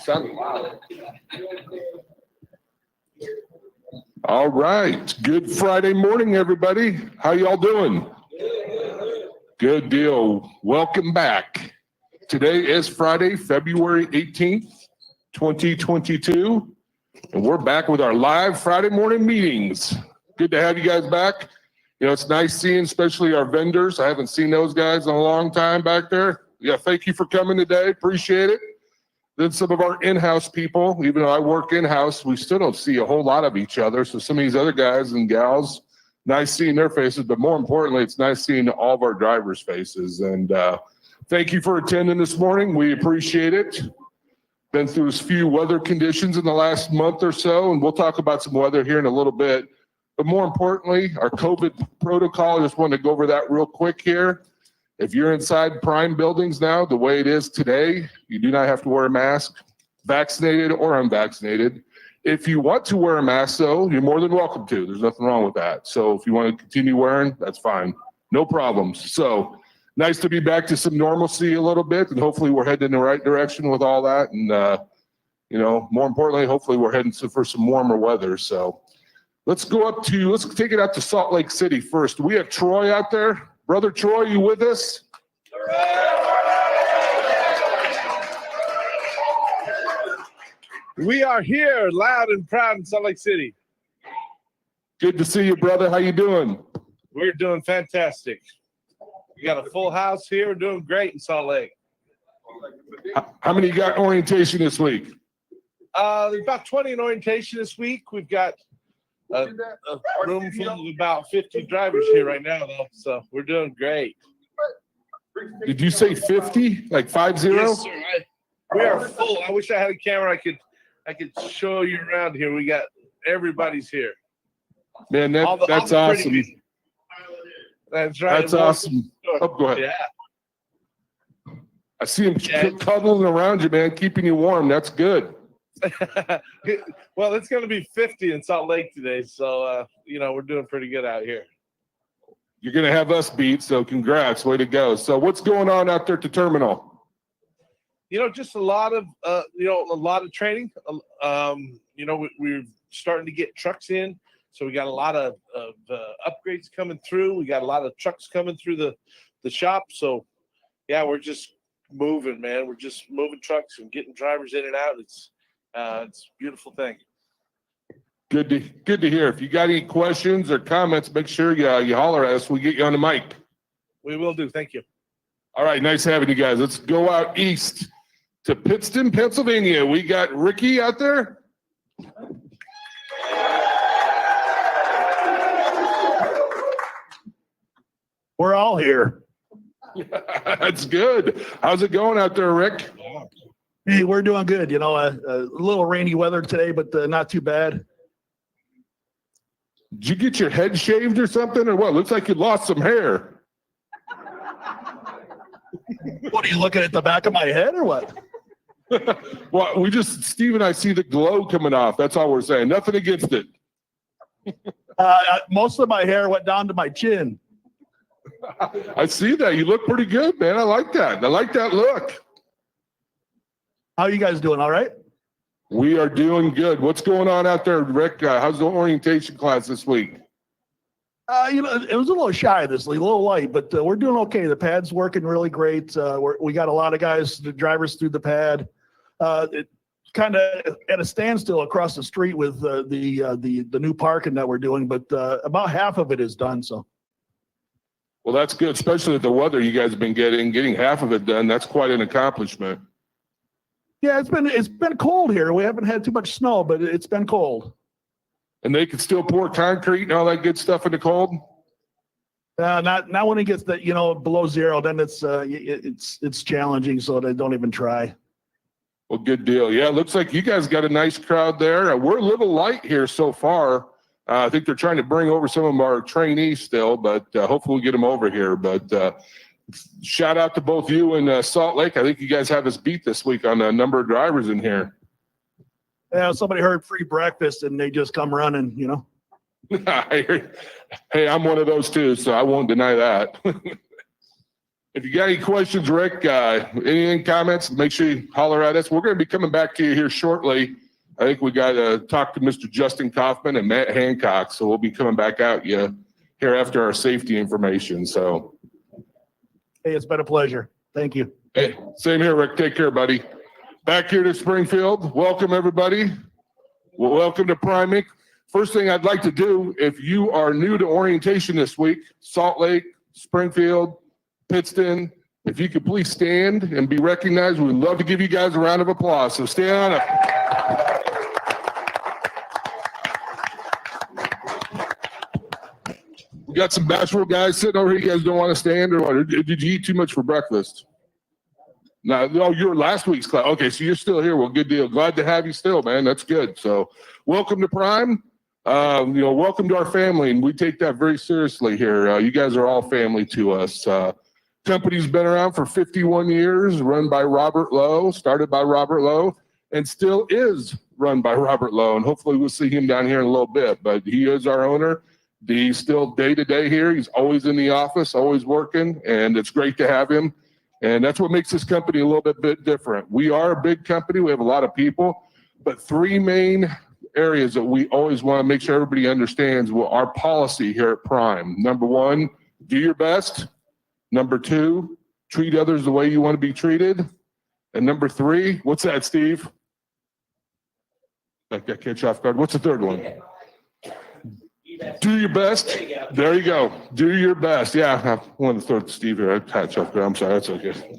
Sounded loud. All right. Good Friday morning, everybody. How y'all doing? Good deal. Welcome back. Today is Friday, February 18th, 2022, and we're back with our live Friday morning meetings. Good to have you guys back. You know, it's nice seeing especially our vendors. I haven't seen those guys in a long time back there. Yeah, thank you for coming today. Appreciate it. Then some of our in-house people, even though I work in-house, we still don't see a whole lot of each other. So some of these other guys and gals, nice seeing their faces, but more importantly, it's nice seeing all of our drivers' faces. And thank you for attending this morning. We appreciate it. Been through a few weather conditions in the last month or so, and we'll talk about some weather here in a little bit. But more importantly, our COVID protocol, I just want to go over that real quick here. If you're inside prime buildings now, the way it is today, you do not have to wear a mask, vaccinated or unvaccinated. If you want to wear a mask, though, you're more than welcome to. There's nothing wrong with that. So if you want to continue wearing, that's fine. No problems. So nice to be back to some normalcy a little bit, and hopefully we're heading in the right direction with all that. And, you know, more importantly, hopefully we're heading for some warmer weather. So let's take it out to Salt Lake City first. We have Troy out there. Brother Troy, you with us? We are here, loud and proud in Salt Lake City. Good to see you, brother. How you doing? We're doing fantastic. We got a full house here. We're doing great in Salt Lake. How many got orientation this week? There's about 20 in orientation this week. We've got a room full of about 50 drivers here right now, though. So we're doing great. Did you say 50? Like 50? Yes, sir. We are full. I wish I had a camera. I could show you around here. We got everybody's here. Man, that's awesome. That's right. That's awesome. Oh, go ahead. Yeah. I see them cuddling around you, man, keeping you warm. That's good. Well, it's going to be 50 in Salt Lake today, so you know, we're doing pretty good out here. You're going to have us beat, so congrats. Way to go. So what's going on out there at the terminal? You know, just a lot of training. You know, we're starting to get trucks in, so we got a lot of upgrades coming through. We got a lot of trucks coming through the shop. So yeah, we're just moving, man. We're just moving trucks and getting drivers in and out. It's a beautiful thing. Good to hear. If you got any questions or comments, make sure you holler at us. We get you on the mic. We will do. Thank you. All right, nice having you guys. Let's go out east to Pittston, Pennsylvania. We got Ricky out there. We're all here. That's good. How's it going out there, Rick? Hey, we're doing good. You know, a little rainy weather today, but not too bad. Did you get your head shaved or something, or what? Looks like you lost some hair. What, are you looking at the back of my head or what? Well, Steve and I see the glow coming off. That's all we're saying. Nothing against it. Most of my hair went down to my chin. I see that. You look pretty good, man. I like that. I like that look. How are you guys doing? All right? We are doing good. What's going on out there, Rick? How's the orientation class this week? You know, it was a little shy this week, a little light, but we're doing okay. The pad's working really great. We got a lot of guys, the drivers through the pad. It kind of at a standstill across the street with the new parking that we're doing, but about half of it is done. So. Well, that's good, especially with the weather you guys have been getting half of it done. That's quite an accomplishment. Yeah, it's been cold here. We haven't had too much snow, but it's been cold. And they can still pour concrete and all that good stuff in the cold? Not when it gets below zero. Then it's challenging, so they don't even try. Well, good deal. Yeah, it looks like you guys got a nice crowd there. We're a little light here so far. I think they're trying to bring over some of our trainees still, but hopefully we'll get them over here. But shout out to both you and Salt Lake. I think you guys have us beat this week on a number of drivers in here. Yeah, somebody heard free breakfast and they just come running, you know. Hey, I'm one of those too, so I won't deny that. If you got any questions, Rick, any comments, make sure you holler at us. We're going to be coming back to you here shortly. I think we got to talk to Mr. Justin Kaufman and Matt Hancock. So we'll be coming back out here after our safety information. So, Hey, it's been a pleasure. Thank you. hey, same here, Rick. Take care, buddy. Back here to Springfield. Welcome, everybody. Well, welcome to Prime Inc. First thing I'd like to do, if you are new to orientation this week, Salt Lake, Springfield, Pittston, if you could please stand and be recognized, we'd love to give you guys a round of applause. So stand on up. We got some bashful guys sitting over here. You guys don't want to stand or what? Or did you eat too much for breakfast? No, you're last week's class. Okay, so you're still here. Well, good deal. Glad to have you still, man. That's good. So welcome to Prime. Welcome to our family, and we take that very seriously here. You guys are all family to us. Company's been around for 51 years, run by Robert Lowe, started by Robert Lowe, and still is run by Robert Lowe. And hopefully we'll see him down here in a little bit, but he is our owner. He's still day to day here. He's always in the office, always working, and it's great to have him. And that's what makes this company a little bit different. We are a big company. We have a lot of people, but three main areas that we always want to make sure everybody understands our policy here at Prime. Number one, do your best. Number two, treat others the way you want to be treated. And number three, what's that, Steve? That got catch off guard. What's the third one? Do your best. There you go. Do your best. Yeah, I wanted to throw it to Steve here. I catch off guard. I'm sorry. That's okay.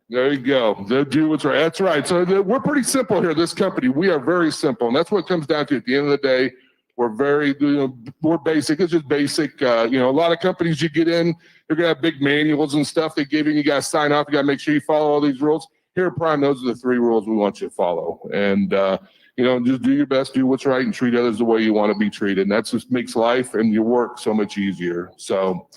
There you go. They'll do what's right. That's right. So we're pretty simple here, this company. We are very simple. And that's what it comes down to at the end of the day. We're very, we're basic. It's just basic. A lot of companies you get in, they're going to have big manuals and stuff they give you. You got to sign off. You got to make sure you follow all these rules. Here at Prime, those are the three rules we want you to follow. And, just do your best, do what's right, and treat others the way you want to be treated. And that just makes life and your work so much easier. So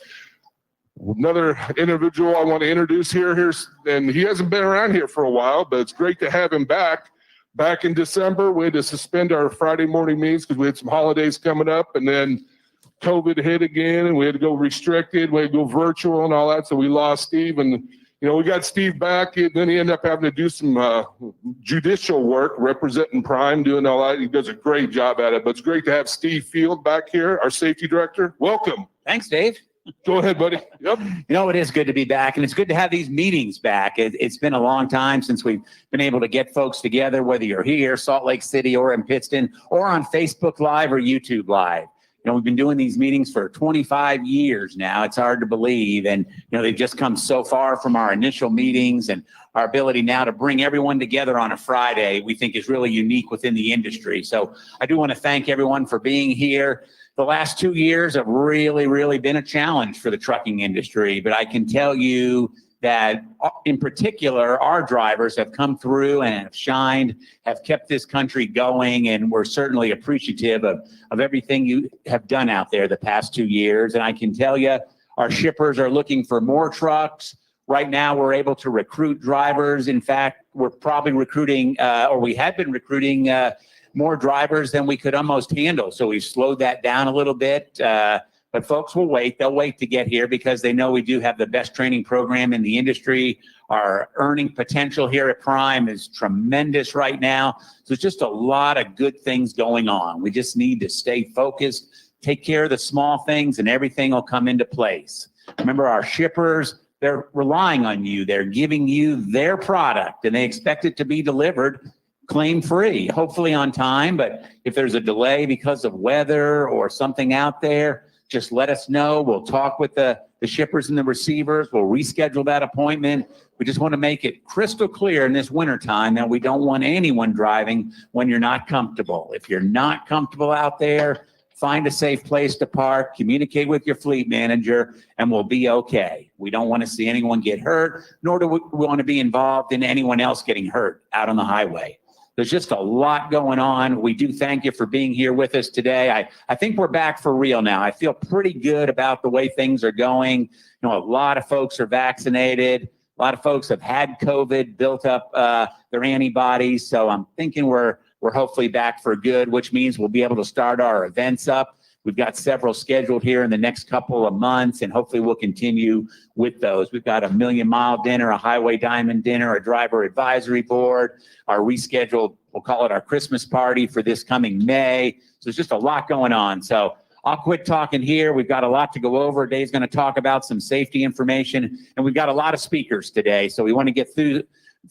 another individual I want to introduce here, and he hasn't been around here for a while, but it's great to have him back. Back in December, we had to suspend our Friday morning meetings because we had some holidays coming up, and then COVID hit again, and we had to go restricted. We had to go virtual and all that, so we lost Steve. And we got Steve back, and then he ended up having to do some judicial work, representing Prime, doing all that. He does a great job at it, but it's great to have Steve Field back here, our safety director. Welcome. Thanks, Dave. Go ahead, buddy. Yep. It is good to be back, and it's good to have these meetings back. It's been a long time since we've been able to get folks together, whether you're here, Salt Lake City, or in Pittston, or on Facebook Live or YouTube Live. We've been doing these meetings for 25 years now. It's hard to believe. And, they've just come so far from our initial meetings, and our ability now to bring everyone together on a Friday, we think is really unique within the industry. So I do want to thank everyone for being here. The last 2 years have really, really been a challenge for the trucking industry, but I can tell you that in particular, our drivers have come through and have shined, have kept this country going, and we're certainly appreciative of everything you have done out there the past 2 years. And I can tell you, our shippers are looking for more trucks. Right now, we're able to recruit drivers. In fact, we're probably recruiting, or we have been recruiting more drivers than we could almost handle. So we've slowed that down a little bit. But folks will wait. They'll wait to get here because they know we do have the best training program in the industry. Our earning potential here at Prime is tremendous right now. So it's just a lot of good things going on. We just need to stay focused, take care of the small things, and everything will come into place. Remember, our shippers, they're relying on you. They're giving you their product, and they expect it to be delivered claim-free, hopefully on time. But if there's a delay because of weather or something out there, just let us know. We'll talk with the shippers and the receivers. We'll reschedule that appointment. We just want to make it crystal clear in this wintertime that we don't want anyone driving when you're not comfortable. If you're not comfortable out there, find a safe place to park, communicate with your fleet manager, and we'll be okay. We don't want to see anyone get hurt, nor do we want to be involved in anyone else getting hurt out on the highway. There's just a lot going on. We do thank you for being here with us today. I think we're back for real now. I feel pretty good about the way things are going. A lot of folks are vaccinated. A lot of folks have had COVID, built up their antibodies. So I'm thinking we're hopefully back for good, which means we'll be able to start our events up. We've got several scheduled here in the next couple of months, and hopefully we'll continue with those. We've got a Million Mile Dinner, a Highway Diamond Dinner, a Driver Advisory Board, our rescheduled, we'll call it our Christmas party for this coming May. So there's just a lot going on. So I'll quit talking here. We've got a lot to go over. Dave's going to talk about some safety information, and we've got a lot of speakers today. So we want to get through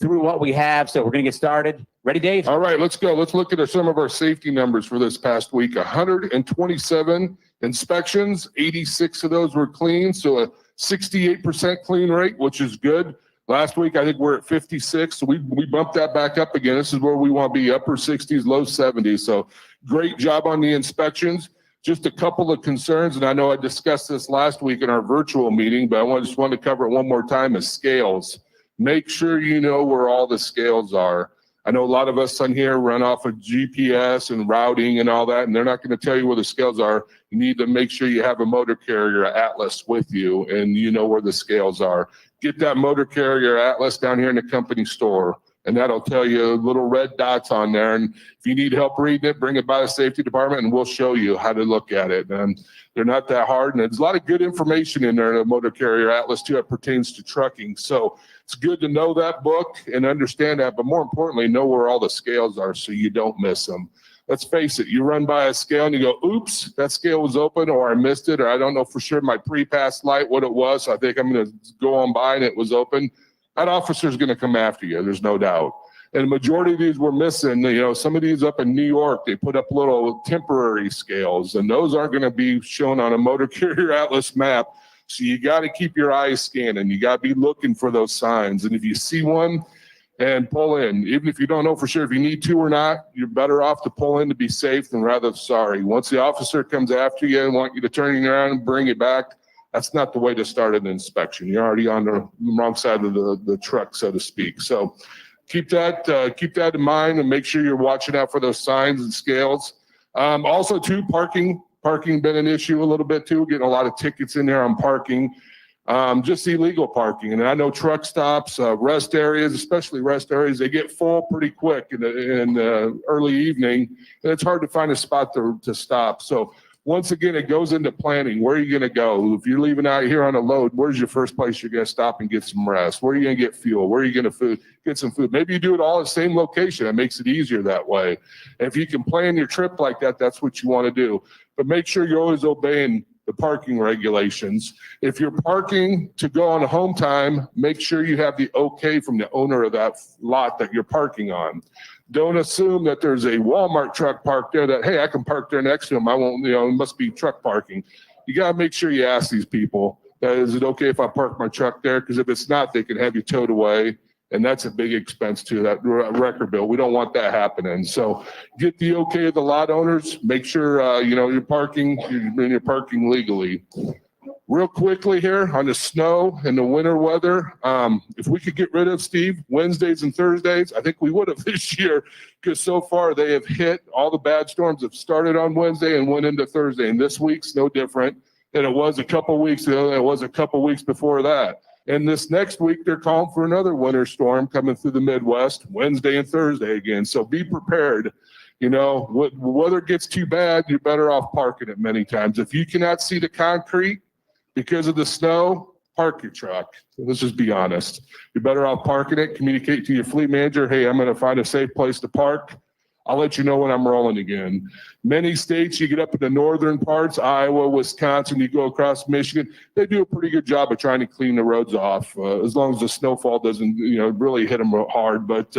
what we have. So we're going to get started. Ready, Dave? All right, let's go. Let's look at some of our safety numbers for this past week. 127 inspections, 86 of those were clean. So a 68% clean rate, which is good. Last week, I think we're at 56. So we bumped that back up again. This is where we want to be, upper 60s, low 70s. So great job on the inspections. Just a couple of concerns, and I know I discussed this last week in our virtual meeting, but I just wanted to cover it one more time, is scales. Make sure you know where all the scales are. I know a lot of us on here run off of GPS and routing and all that, and they're not going to tell you where the scales are. You need to make sure you have a motor carrier atlas with you, and you know where the scales are. Get that motor carrier atlas down here in the company store, and that'll tell you little red dots on there. And if you need help reading it, bring it by the safety department and we'll show you how to look at it. And they're not that hard. And there's a lot of good information in there in the motor carrier atlas too. It pertains to trucking. So it's good to know that book and understand that, but more importantly, know where all the scales are so you don't miss them. Let's face it, you run by a scale and you go, oops, that scale was open, or I missed it, or I don't know for sure my pre-pass light what it was. So I think I'm going to go on by and it was open. That officer is going to come after you. There's no doubt. And the majority of these were missing. You know, some of these up in New York, they put up little temporary scales, and those aren't going to be shown on a motor carrier atlas map. So you got to keep your eyes scanning. You got to be looking for those signs. And if you see one, and pull in. Even if you don't know for sure if you need to or not, you're better off to pull in to be safe than rather sorry. Once the officer comes after you and want you to turn you around and bring it back, that's not the way to start an inspection. You're already on the wrong side of the truck, so to speak. So keep that in mind and make sure you're watching out for those signs and scales. Also, too, parking been an issue a little bit too. Getting a lot of tickets in there on parking, just illegal parking. And I know truck stops, rest areas, especially rest areas, they get full pretty quick in the early evening, and it's hard to find a spot to stop. So once again, it goes into planning. Where are you going to go? If you're leaving out here on a load, where's your first place you're going to stop and get some rest? Where are you going to get fuel? Where are you going to get some food? Maybe you do it all at the same location. It makes it easier that way. And if you can plan your trip like that, that's what you want to do. But make sure you're always obeying the parking regulations. If you're parking to go on home time, make sure you have the okay from the owner of that lot that you're parking on. Don't assume that there's a Walmart truck parked there that, hey, I can park there next to him. I won't, it must be truck parking. You got to make sure you ask these people, is it okay if I park my truck there? Because if it's not, they can have you towed away. And that's a big expense too, that record bill. We don't want that happening. So get the okay of the lot owners. Make sure, you're parking legally. Real quickly here on the snow and the winter weather, if we could get rid of, Steve, Wednesdays and Thursdays, I think we would have this year, because so far they have hit, all the bad storms have started on Wednesday and went into Thursday. And this week's no different than it was a couple weeks ago. It was a couple weeks before that. And this next week, they're calling for another winter storm coming through the Midwest, Wednesday and Thursday again. So be prepared. Weather gets too bad, you're better off parking it many times. If you cannot see the concrete because of the snow, park your truck. Let's just be honest. You're better off parking it. Communicate to your fleet manager, hey, I'm going to find a safe place to park. I'll let you know when I'm rolling again. Many states, you get up in the northern parts, Iowa, Wisconsin, you go across Michigan, they do a pretty good job of trying to clean the roads off, as long as the snowfall doesn't, really hit them hard. But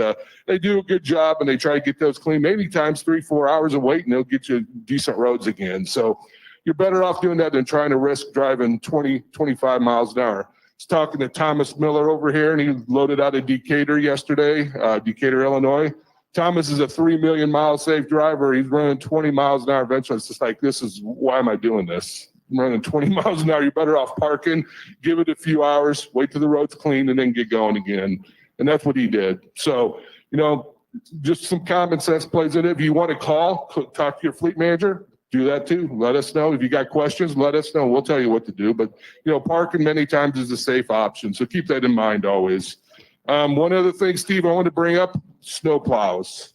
they do a good job, and they try to get those clean. Many times 3-4 hours of waiting, they'll get you decent roads again. So you're better off doing that than trying to risk driving 20, 25 miles an hour. I was talking to Thomas Miller over here, and he loaded out of Decatur yesterday, Decatur, Illinois. Thomas is a 3 million mile safe driver. He's running 20 miles an hour. Eventually, it's just like, why am I doing this? I'm running 20 miles an hour. You're better off parking, give it a few hours, wait till the road's clean, and then get going again. And that's what he did. So, just some common sense plays in it. If you want to call, talk to your fleet manager, do that too. Let us know. If you got questions, let us know. We'll tell you what to do. But, parking many times is a safe option. So keep that in mind always. One other thing, Steve, I want to bring up, snow plows.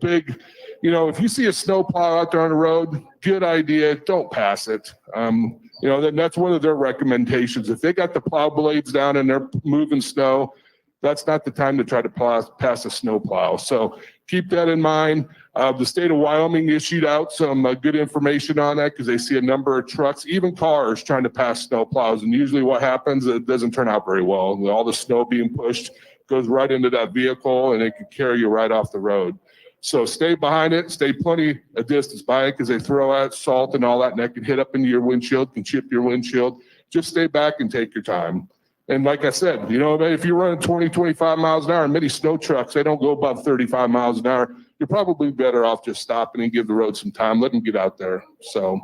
Big, if you see a snowplow out there on the road, good idea, don't pass it. That's one of their recommendations. If they got the plow blades down and they're moving snow, that's not the time to try to pass a snowplow. So keep that in mind. The state of Wyoming issued out some good information on that because they see a number of trucks, even cars, trying to pass snowplows. And usually what happens, it doesn't turn out very well. All the snow being pushed goes right into that vehicle and it can carry you right off the road. So stay behind it, stay plenty of distance by it because they throw out salt and all that, and that can hit up into your windshield, can chip your windshield. Just stay back and take your time. And like I said, if you're running 20, 25 miles an hour, and many snow trucks, they don't go above 35 miles an hour. You're probably better off just stopping and give the road some time. Let them get out there. So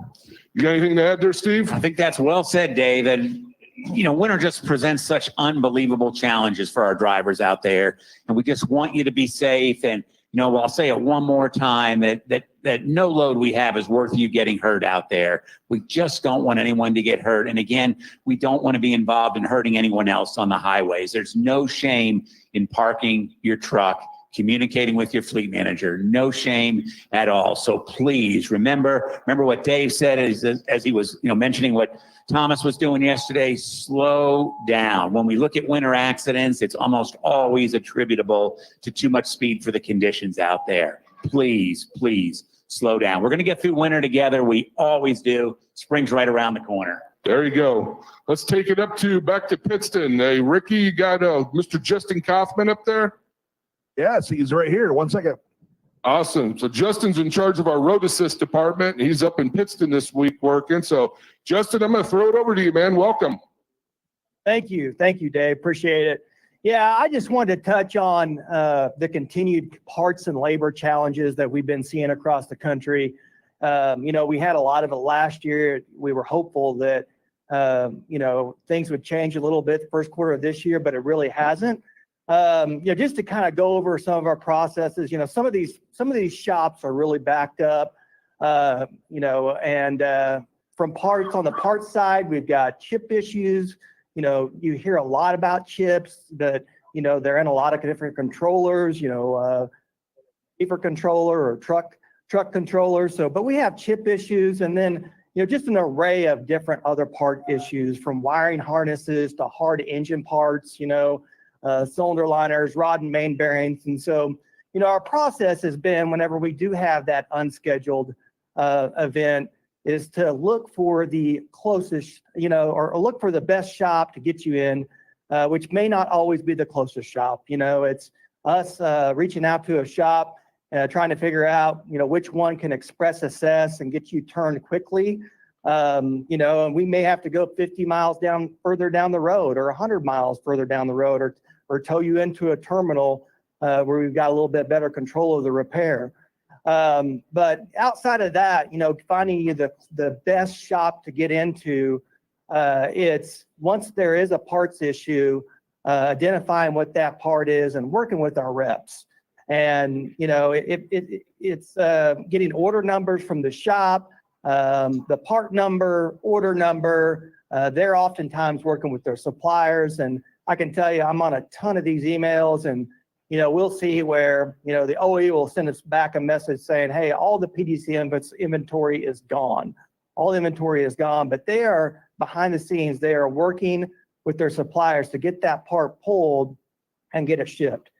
you got anything to add there, Steve? I think that's well said, Dave. And, winter just presents such unbelievable challenges for our drivers out there. And we just want you to be safe. And, I'll say it one more time that no load we have is worth you getting hurt out there. We just don't want anyone to get hurt. And again, we don't want to be involved in hurting anyone else on the highways. There's no shame in parking your truck, communicating with your fleet manager, no shame at all. So please remember what Dave said as he was, mentioning what Thomas was doing yesterday. Slow down. When we look at winter accidents, it's almost always attributable to too much speed for the conditions out there. Please slow down. We're going to get through winter together. We always do. Spring's right around the corner. There you go. Let's take it back to Pittston. Hey, Ricky, you got Mr. Justin Kaufman up there? Yes, he's right here. 1 second. Awesome. So Justin's in charge of our road assist department. He's up in Pittston this week working. So Justin, I'm going to throw it over to you, man. Welcome. Thank you, Dave. Appreciate it. Yeah, I just wanted to touch on the continued parts and labor challenges that we've been seeing across the country. We had a lot of it last year. We were hopeful that things would change a little bit the first quarter of this year, but it really hasn't. Just to kind of go over some of our processes, some of these shops are really backed up, and from parts on the parts side, we've got chip issues. You hear a lot about chips, but they're in a lot of different controllers, paper controller or truck controller. but we have chip issues, and then just an array of different other part issues, from wiring harnesses to hard engine parts, cylinder liners, rod and main bearings. And so, our process has been, whenever we do have that unscheduled event, is to look for the closest, or look for the best shop to get you in, which may not always be the closest shop. It's us reaching out to a shop, trying to figure out, which one can express assess and get you turned quickly. And we may have to go 50 miles further down the road, or 100 miles further down the road, or tow you into a terminal where we've got a little bit better control of the repair. But outside of that, finding you the best shop to get into, it's once there is a parts issue, identifying what that part is and working with our reps. And, it's getting order numbers from the shop, the part number, order number. They're oftentimes working with their suppliers. And I can tell you, I'm on a ton of these emails, and we'll see where, the OE will send us back a message saying, hey, all the PDC inventory is gone. All the inventory is gone, but they are behind the scenes. They are working with their suppliers to get that part pulled and get it shipped.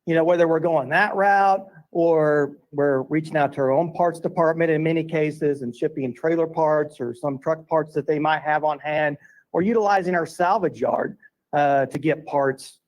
Whether we're going that route or we're reaching out to our own parts department in many cases and shipping trailer parts or some truck parts that they might have on hand, or utilizing our salvage yard to get parts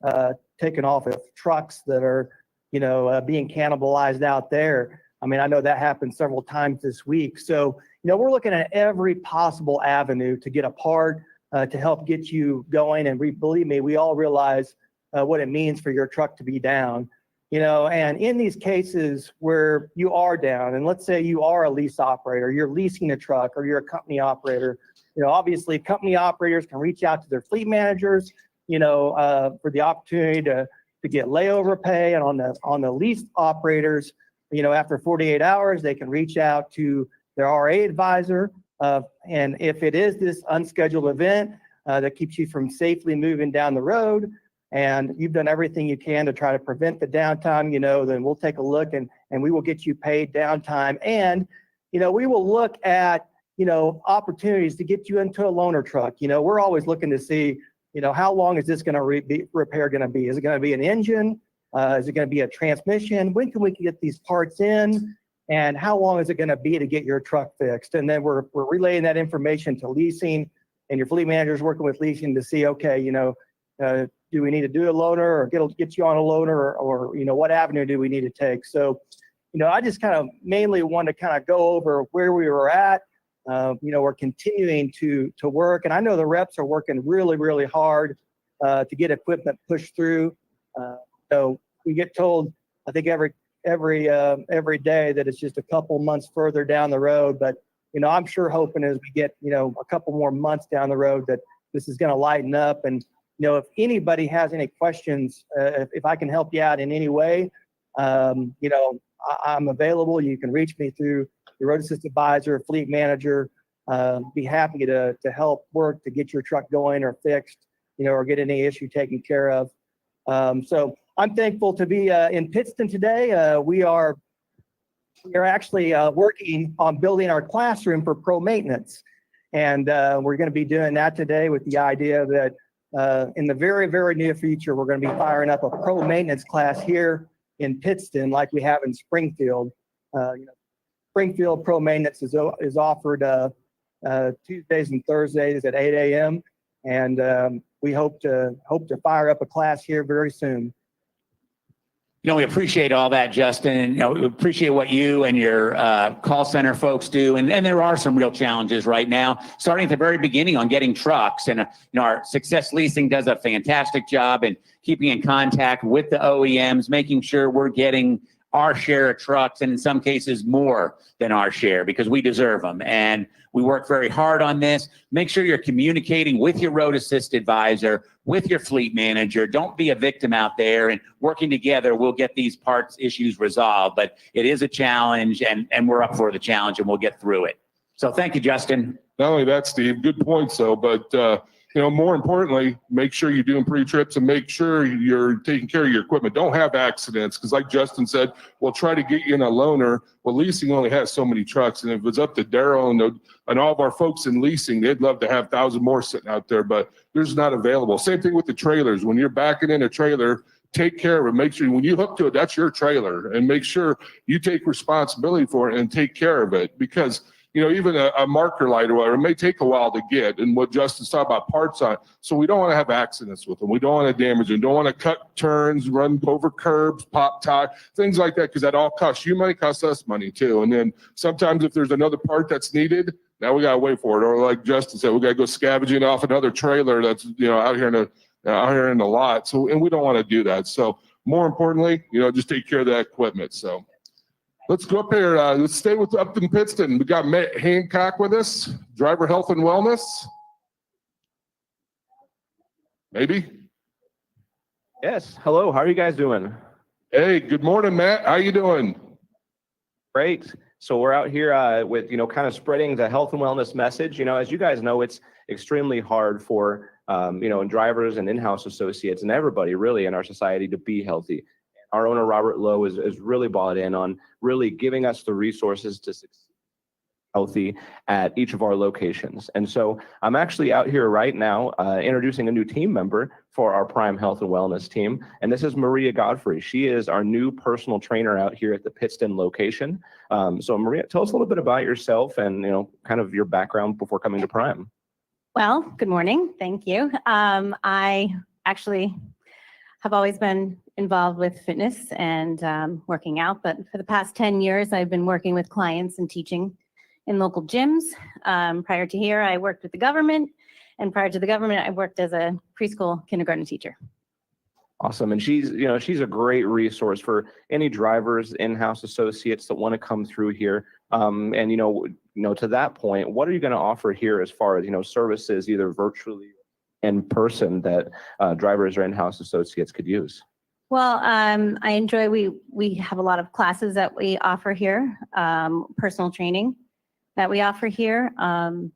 taken off of trucks that are, being cannibalized out there. I mean, I know that happened several times this week. So, we're looking at every possible avenue to get a part to help get you going. And believe me, we all realize what it means for your truck to be down, and in these cases where you are down, and let's say you are a lease operator, you're leasing a truck, or you're a company operator, obviously company operators can reach out to their fleet managers, for the opportunity to get layover pay. And on the lease operators, after 48 hours, they can reach out to their RA advisor. And if it is this unscheduled event that keeps you from safely moving down the road, and you've done everything you can to try to prevent the downtime, then we'll take a look and we will get you paid downtime. And, we will look at, opportunities to get you into a loaner truck. We're always looking to see, how long is this going to repair going to be? Is it going to be an engine? Is it going to be a transmission? When can we get these parts in? And how long is it going to be to get your truck fixed? And then we're relaying that information to leasing, and your fleet manager is working with leasing to see, okay, do we need to do a loaner or get you on a loaner or what avenue do we need to take? So, I just kind of mainly want to kind of go over where we were at. We're continuing to work, and I know the reps are working really, really hard to get equipment pushed through. So we get told, I think every day that it's just a couple months further down the road. But, I'm sure hoping as we get, a couple more months down the road that this is going to lighten up. And, if anybody has any questions, if I can help you out in any way, I'm available. You can reach me through the road assist advisor, fleet manager. Be happy to help work to get your truck going or fixed, or get any issue taken care of. So I'm thankful to be in Pittston today. We are actually working on building our classroom for pro maintenance. And we're going to be doing that today with the idea that in the very, very near future, we're going to be firing up a pro maintenance class here in Pittston like we have in Springfield. Springfield pro maintenance is offered Tuesdays and Thursdays at 8 a.m. And we hope to fire up a class here very soon. We appreciate all that, Justin. We appreciate what you and your call center folks do. And there are some real challenges right now, starting at the very beginning on getting trucks. And, our Success Leasing does a fantastic job in keeping in contact with the OEMs, making sure we're getting our share of trucks, and in some cases more than our share, because we deserve them. And we work very hard on this. Make sure you're communicating with your road assist advisor, with your fleet manager. Don't be a victim out there, and working together, we'll get these parts issues resolved. But it is a challenge, and we're up for the challenge, and we'll get through it. So thank you, Justin. Not only that, Steve, good points though, but more importantly, make sure you're doing pre-trips and make sure you're taking care of your equipment. Don't have accidents, because like Justin said, we'll try to get you in a loaner. Well, leasing only has so many trucks, and if it's up to Darrel and all of our folks in leasing, they'd love to have 1,000 more sitting out there, but there's not available. Same thing with the trailers. When you're backing in a trailer, take care of it. Make sure when you hook to it, that's your trailer, and make sure you take responsibility for it and take care of it, because even a marker light or whatever, it may take a while to get. And what Justin's talking about, parts on it. So we don't want to have accidents with them. We don't want to damage them. Don't want to cut turns, run over curbs, pop tire, things like that, because that all costs you money, costs us money too. And then sometimes if there's another part that's needed, now we got to wait for it. Or like Justin said, we got to go scavenging off another trailer that's out here in the lot. So, and we don't want to do that. So more importantly, just take care of that equipment. So. Let's go up here. Let's stay up in Pittston. We got Matt Hancock with us, driver health and wellness. Maybe. Yes. Hello. How are you guys doing? Hey, good morning, Matt. How you doing? Great. So we're out here with, kind of spreading the health and wellness message. As you guys know, it's extremely hard for, drivers and in-house associates and everybody really in our society to be healthy. Our owner, Robert Lowe, is really bought in on really giving us the resources to succeed healthy at each of our locations. And so I'm actually out here right now introducing a new team member for our Prime Health and Wellness team. And this is Maria Godfrey. She is our new personal trainer out here at the Pittston location. So Maria, tell us a little bit about yourself and, kind of your background before coming to Prime. Well, good morning. Thank you. I actually have always been involved with fitness and working out, but for the past 10 years, I've been working with clients and teaching in local gyms. Prior to here, I worked with the government, and prior to the government, I worked as a preschool kindergarten teacher. Awesome. And she's a great resource for any drivers, in-house associates that want to come through here. And, to that point, what are you going to offer here as far as, services, either virtually in person, that drivers or in-house associates could use? Well, I enjoy, we have a lot of classes that we offer here, personal training that we offer here. And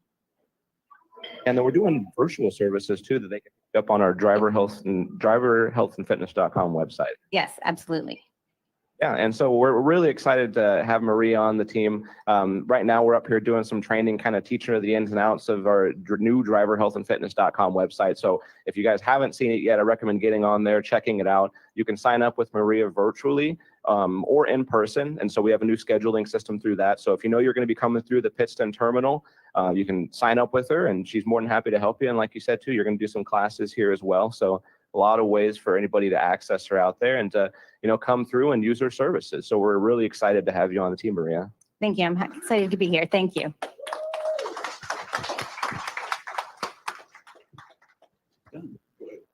then we're doing virtual services too, that they can up on our driverhealthandfitness.com website. Yes, absolutely. Yeah, and so we're really excited to have Maria on the team. Right now, we're up here doing some training, kind of teaching her the ins and outs of our new driverhealthandfitness.com website. So if you guys haven't seen it yet, I recommend getting on there, checking it out. You can sign up with Maria virtually or in person. And so we have a new scheduling system through that. So if you know you're going to be coming through the Pittston terminal, you can sign up with her, and she's more than happy to help you. And like you said, too, you're going to do some classes here as well. So a lot of ways for anybody to access her out there and to, come through and use her services. So we're really excited to have you on the team, Maria. Thank you. I'm excited to be here. Thank you.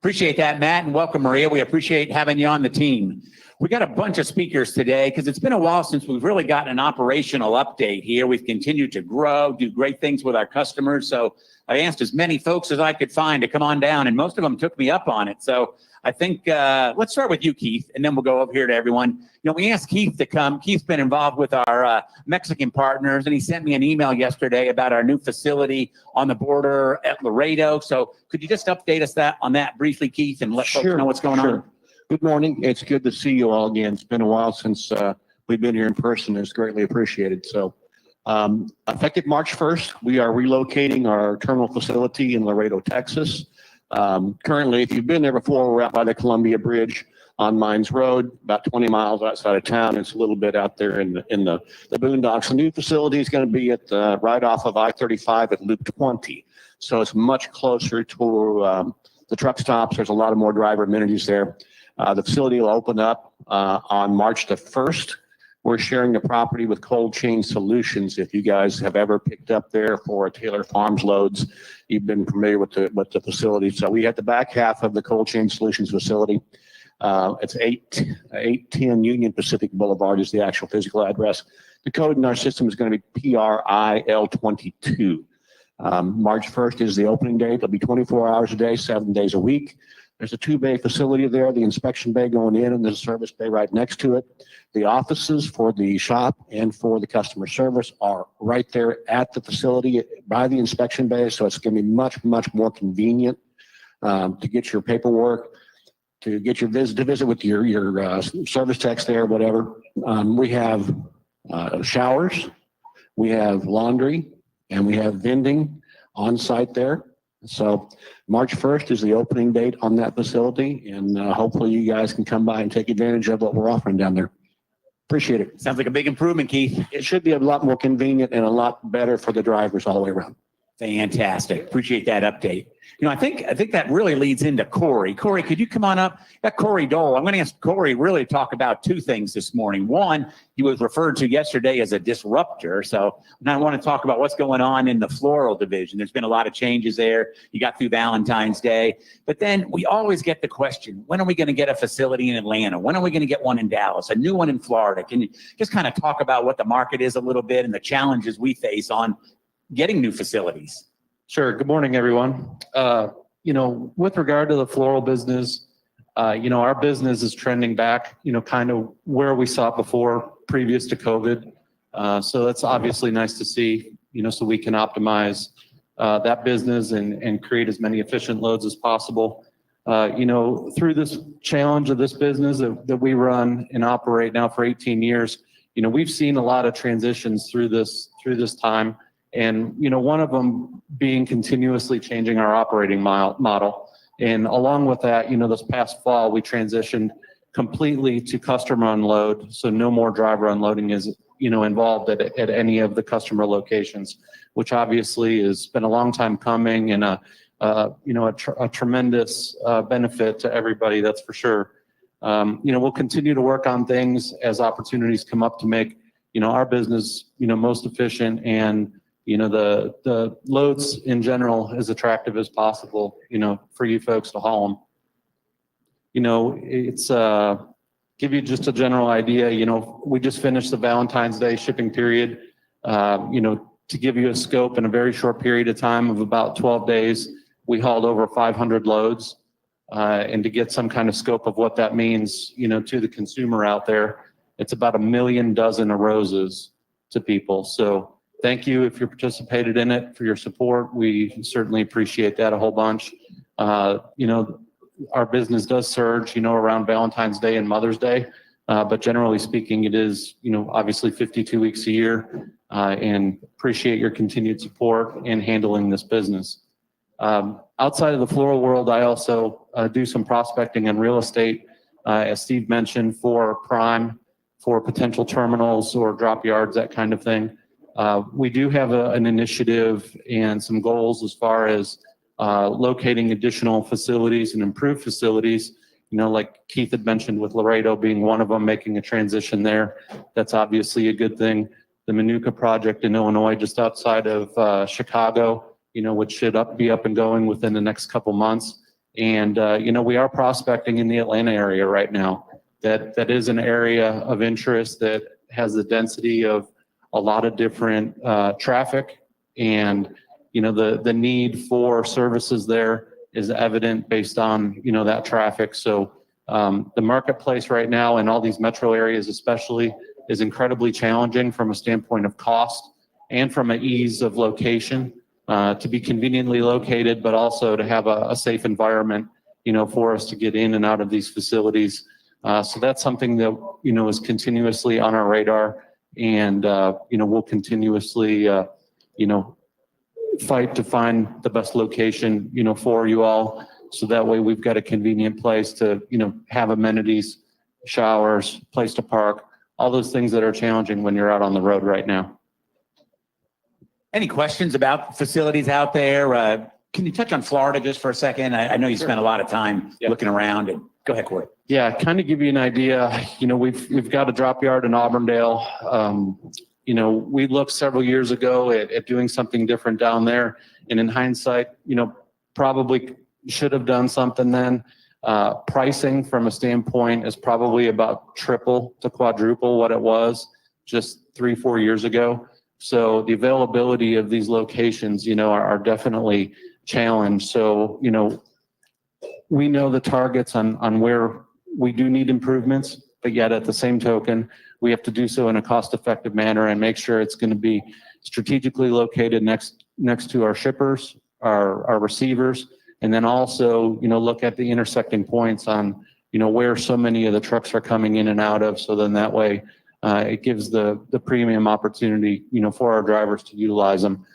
Appreciate that, Matt, and welcome, Maria. We appreciate having you on the team. We got a bunch of speakers today because it's been a while since we've really gotten an operational update here. We've continued to grow, do great things with our customers. So I asked as many folks as I could find to come on down, and most of them took me up on it. So I think let's start with you, Keith, and then we'll go over here to everyone. We asked Keith to come. Keith's been involved with our Mexican partners, and he sent me an email yesterday about our new facility on the border at Laredo. So could you just update us on that briefly, Keith, and let folks know what's going on? Good morning. It's good to see you all again. It's been a while since we've been here in person. It's greatly appreciated. So effective March 1st, we are relocating our terminal facility in Laredo, Texas. Currently, if you've been there before, we're out by the Columbia Bridge on Mines Road, about 20 miles outside of town. It's a little bit out there in the boondocks. The new facility is going to be at right off of I-35 at Loop 20. So it's much closer to the truck stops. There's a lot of more driver amenities there. The facility will open up on March the 1st. We're sharing the property with Cold Chain Solutions. If you guys have ever picked up there for Taylor Farms loads, you've been familiar with the facility. So we have the back half of the Cold Chain Solutions facility. It's 810 Union Pacific Boulevard is the actual physical address. The code in our system is going to be PRIL22. March 1st is the opening date. It'll be 24 hours a day, 7 days a week. There's a 2-bay facility there, the inspection bay going in, and there's a service bay right next to it. The offices for the shop and for the customer service are right there at the facility by the inspection bay, so it's going to be much, much more convenient to get your paperwork, to get your visit with your service techs there, whatever. We have showers, we have laundry, and we have vending on site there. So March 1st is the opening date on that facility, and hopefully you guys can come by and take advantage of what we're offering down there. Appreciate it. Sounds like a big improvement, Keith. It should be a lot more convenient and a lot better for the drivers all the way around. Fantastic. Appreciate that update. I think that really leads into Corey. Corey, could you come on up? Got Corey Doel. I'm going to ask Corey really to talk about two things this morning. One, he was referred to yesterday as a disruptor. So now I want to talk about what's going on in the Floral division. There's been a lot of changes there. You got through Valentine's Day. But then we always get the question, when are we going to get a facility in Atlanta? When are we going to get one in Dallas? A new one in Florida? Can you just kind of talk about what the market is a little bit and the challenges we face on getting new facilities? Sure. Good morning, everyone. With regard to the floral business, our business is trending back, kind of where we saw it before, previous to COVID. So that's obviously nice to see, so we can optimize that business and create as many efficient loads as possible. Through this challenge of this business that we run and operate now for 18 years, we've seen a lot of transitions through this time. And, one of them being continuously changing our operating model. And along with that, this past fall, we transitioned completely to customer unload. So no more driver unloading is, involved at any of the customer locations, which obviously has been a long time coming and a tremendous benefit to everybody, that's for sure. We'll continue to work on things as opportunities come up to make, our business, most efficient and the loads in general as attractive as possible, for you folks to haul them. It's give you just a general idea, we just finished the Valentine's Day shipping period, to give you a scope in a very short period of time of about 12 days, we hauled over 500 loads, and to get some kind of scope of what that means, to the consumer out there, it's about 1 million dozen of roses to people. So thank you if you participated in it, for your support. We certainly appreciate that a whole bunch. You know, our business does surge, you know, around Valentine's Day and Mother's Day. But generally speaking, it is, you know, obviously 52 weeks a year, and appreciate your continued support in handling this business. Outside of the floral world, I also do some prospecting in real estate, as Steve mentioned, for prime, for potential terminals or drop yards, that kind of thing. We do have an initiative and some goals as far as locating additional facilities and improved facilities. You know, like Keith had mentioned with Laredo being one of them, making a transition there. That's obviously a good thing. The Manuka project in Illinois, just outside of Chicago, you know, which should be up and going within the next couple months. And, you know, we are prospecting in the Atlanta area right now. That is an area of interest that has the density of a lot of different traffic. And, you know, the need for services there is evident based on, you know, that traffic. So the marketplace right now in all these metro areas especially is incredibly challenging from a standpoint of cost and from an ease of location, to be conveniently located, but also to have a safe environment, you know, for us to get in and out of these facilities. So that's something that, you know, is continuously on our radar, and, you know, we'll continuously, you know, fight to find the best location, you know, for you all. So that way we've got a convenient place to, you know, have amenities, showers, place to park, all those things that are challenging when you're out on the road right now. Any questions about facilities out there? Can you touch on Florida just for a second? I know you spent a lot of time looking around. And go ahead, Corey. Yeah, kind of give you an idea. You know, we've got a drop yard in Auburndale. You know, we looked several years ago at doing something different down there. And in hindsight, you know, probably should have done something then. Pricing from a standpoint is probably about triple to quadruple what it was just 3-4 years ago. So the availability of these locations, you know, are definitely challenged. So, you know, we know the targets on where we do need improvements, but yet at the same token, we have to do so in a cost-effective manner and make sure it's going to be strategically located next to our shippers, our receivers, and then also, you know, look at the intersecting points on, you know, where so many of the trucks are coming in and out of. So then that way, it gives the premium opportunity, you know, for our drivers to utilize them.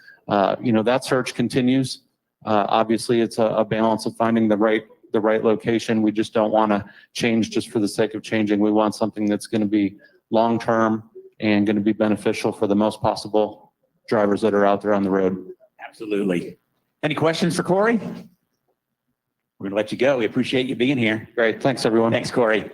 You know, that search continues. Obviously, it's a balance of finding the right location. We just don't want to change just for the sake of changing. We want something that's going to be long-term and going to be beneficial for the most possible drivers that are out there on the road. Absolutely. Any questions for Corey? We're going to let you go. We appreciate you being here. Great. Thanks, everyone. Thanks, Corey.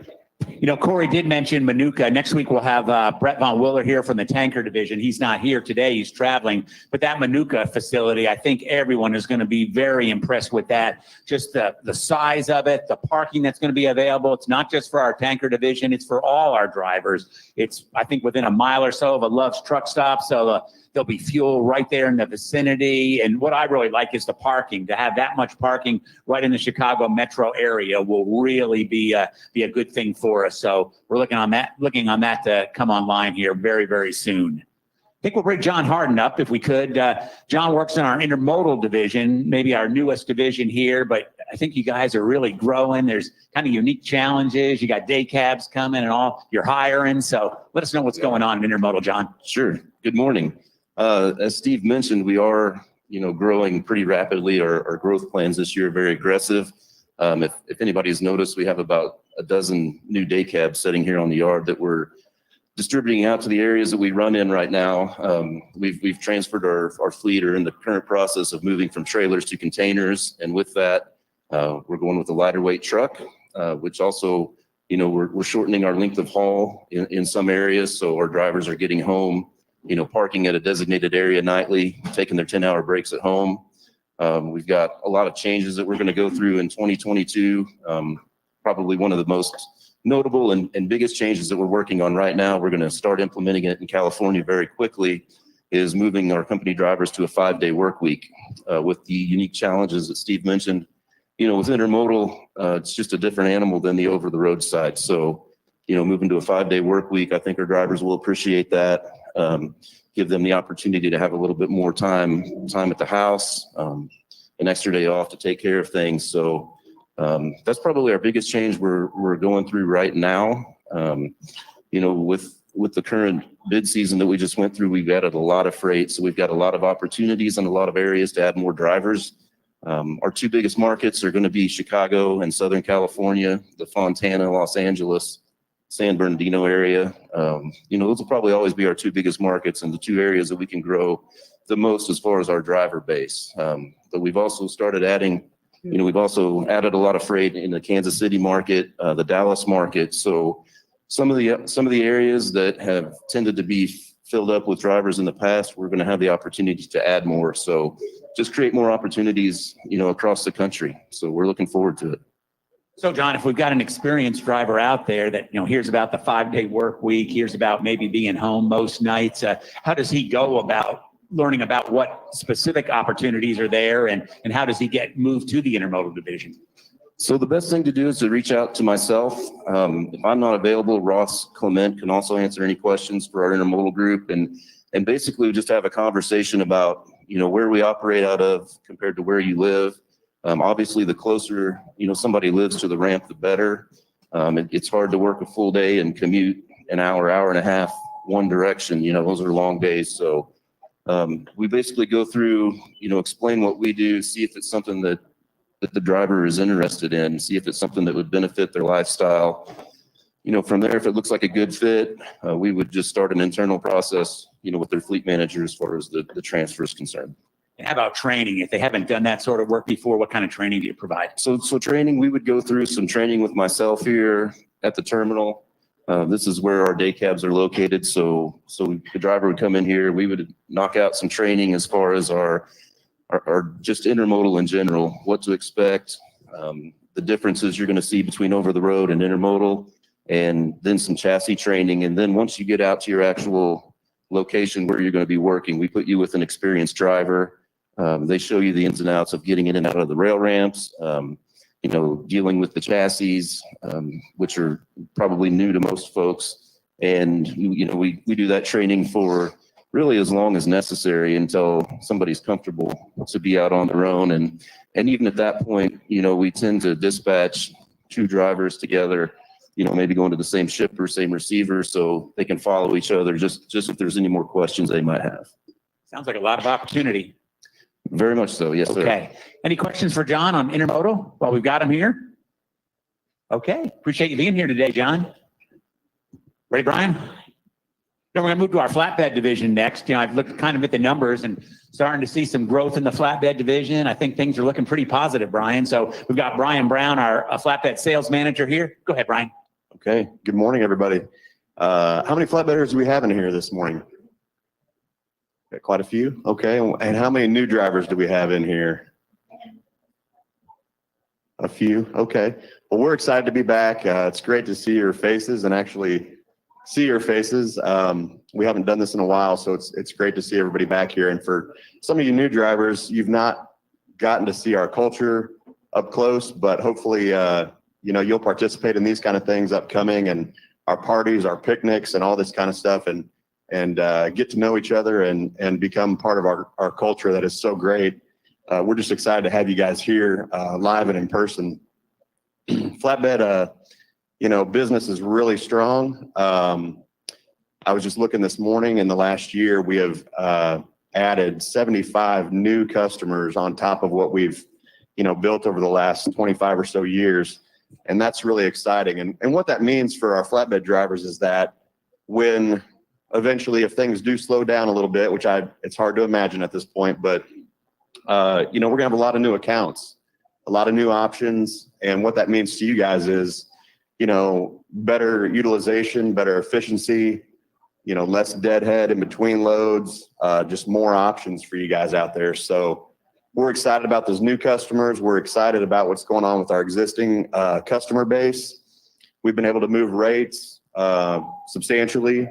You know, Corey did mention Manuka. Next week, we'll have Brett Von Willer here from the tanker division. He's not here today. He's traveling. But that Manuka facility, I think everyone is going to be very impressed with that. Just the size of it, the parking that's going to be available. It's not just for our tanker division. It's for all our drivers. It's, I think, within a mile or so of a Love's truck stop. So there'll be fuel right there in the vicinity. And what I really like is the parking. To have that much parking right in the Chicago metro area will really be a good thing for us. So we're looking on that to come online here very, very soon. I think we'll bring John Hardin up if we could. John works in our intermodal division, maybe our newest division here, but I think you guys are really growing. There's kind of unique challenges. You got day cabs coming and all. You're hiring. So let us know what's going on in intermodal, John. Sure. Good morning. As Steve mentioned, we are, you know, growing pretty rapidly. Our growth plans this year are very aggressive. If anybody's noticed, we have about a dozen new day cabs sitting here on the yard that we're distributing out to the areas that we run in right now. We've transferred our fleet, or in the current process of moving from trailers to containers. And with that, we're going with a lighter weight truck, which also, you know, we're shortening our length of haul in some areas. So our drivers are getting home, you know, parking at a designated area nightly, taking their 10-hour breaks at home. We've got a lot of changes that we're going to go through in 2022. Probably one of the most notable and biggest changes that we're working on right now, we're going to start implementing it in California very quickly, is moving our company drivers to a 5-day work week. With the unique challenges that Steve mentioned, you know, with intermodal, it's just a different animal than the over-the-road side. So, you know, moving to a 5-day work week, I think our drivers will appreciate that. Give them the opportunity to have a little bit more time at the house. an extra day off to take care of things. So that's probably our biggest change we're going through right now. With the current bid season that we just went through, we've added a lot of freight. So we've got a lot of opportunities in a lot of areas to add more drivers. Our two biggest markets are going to be Chicago and Southern California, the Fontana, Los Angeles, San Bernardino area. Those will probably always be our two biggest markets and the two areas that we can grow the most as far as our driver base. But we've also started adding, we've also added a lot of freight in the Kansas City market, the Dallas market. So some of the areas that have tended to be filled up with drivers in the past, we're going to have the opportunity to add more. So just create more opportunities, across the country. So we're looking forward to it. So John, if we've got an experienced driver out there that, hears about the 5-day work week, hears about maybe being home most nights, how does he go about learning about what specific opportunities are there and how does he get moved to the intermodal division? So the best thing to do is to reach out to myself. If I'm not available, Ross Clement can also answer any questions for our intermodal group and basically just have a conversation about, where we operate out of compared to where you live. Obviously, the closer, somebody lives to the ramp, the better. It's hard to work a full day and commute an hour and a half one direction. Those are long days. So we basically go through, explain what we do, see if it's something that the driver is interested in, see if it's something that would benefit their lifestyle. From there, if it looks like a good fit, we would just start an internal process, with their fleet manager as far as the transfer is concerned. And how about training? If they haven't done that sort of work before, what kind of training do you provide? So training, we would go through some training with myself here at the terminal. This is where our day cabs are located. So the driver would come in here. We would knock out some training as far as our just intermodal in general, what to expect, the differences you're going to see between over the road and intermodal, and then some chassis training. And then once you get out to your actual location where you're going to be working, we put you with an experienced driver. They show you the ins and outs of getting in and out of the rail ramps, dealing with the chassis, which are probably new to most folks. And, we do that training for really as long as necessary until somebody's comfortable to be out on their own. And even at that point, we tend to dispatch two drivers together, maybe going to the same shipper, same receiver, so they can follow each other just if there's any more questions they might have. Sounds like a lot of opportunity. Very much so. Yes, sir. Okay. Any questions for John on intermodal while we've got him here? Okay. Appreciate you being here today, John. Ready, Brian? Then we're going to move to our flatbed division next. I've looked kind of at the numbers and starting to see some growth in the flatbed division. I think things are looking pretty positive, Brian. So we've got Brian Brown, our flatbed sales manager here. Go ahead, Brian. Okay. Good morning, everybody. How many flatbedders do we have in here this morning? Got quite a few. Okay. And how many new drivers do we have in here? A few. Okay. Well, we're excited to be back. It's great to see your faces and actually see your faces. We haven't done this in a while, so it's great to see everybody back here. And for some of you new drivers, you've not gotten to see our culture up close, but hopefully, you'll participate in these kind of things upcoming and our parties, our picnics, and all this kind of stuff, and get to know each other and become part of our culture that is so great. We're just excited to have you guys here live and in person. Flatbed, business is really strong. I was just looking this morning. In the last year, we have added 75 new customers on top of what we've, built over the last 25 or so years. And that's really exciting. And what that means for our flatbed drivers is that when eventually, if things do slow down a little bit, which it's hard to imagine at this point, but we're gonna have a lot of new accounts, a lot of new options. And what that means to you guys is, better utilization, better efficiency, less deadhead in between loads, just more options for you guys out there. So we're excited about those new customers. We're excited about what's going on with our existing customer base. We've been able to move rates substantially,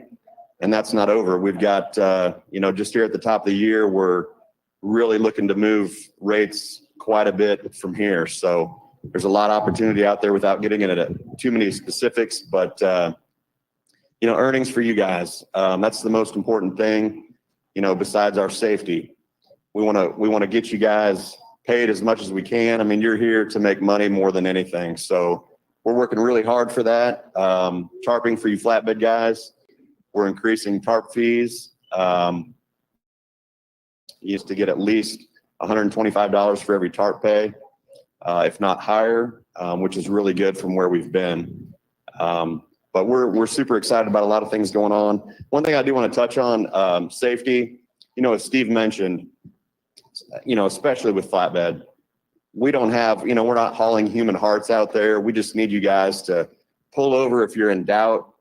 and that's not over. We've got, just here at the top of the year, we're really looking to move rates quite a bit from here. So there's a lot of opportunity out there without getting into too many specifics, but earnings for you guys. That's the most important thing, besides our safety. We want to get you guys paid as much as we can. I mean, you're here to make money more than anything. So we're working really hard for that. Tarping for you flatbed guys. We're increasing tarp fees. You used to get at least $125 for every tarp pay, if not higher, which is really good from where we've been. But we're super excited about a lot of things going on. One thing I do want to touch on, safety. You know, as Steve mentioned, you know, especially with flatbed, we don't have, you know, we're not hauling human hearts out there. We just need you guys to pull over if you're in doubt.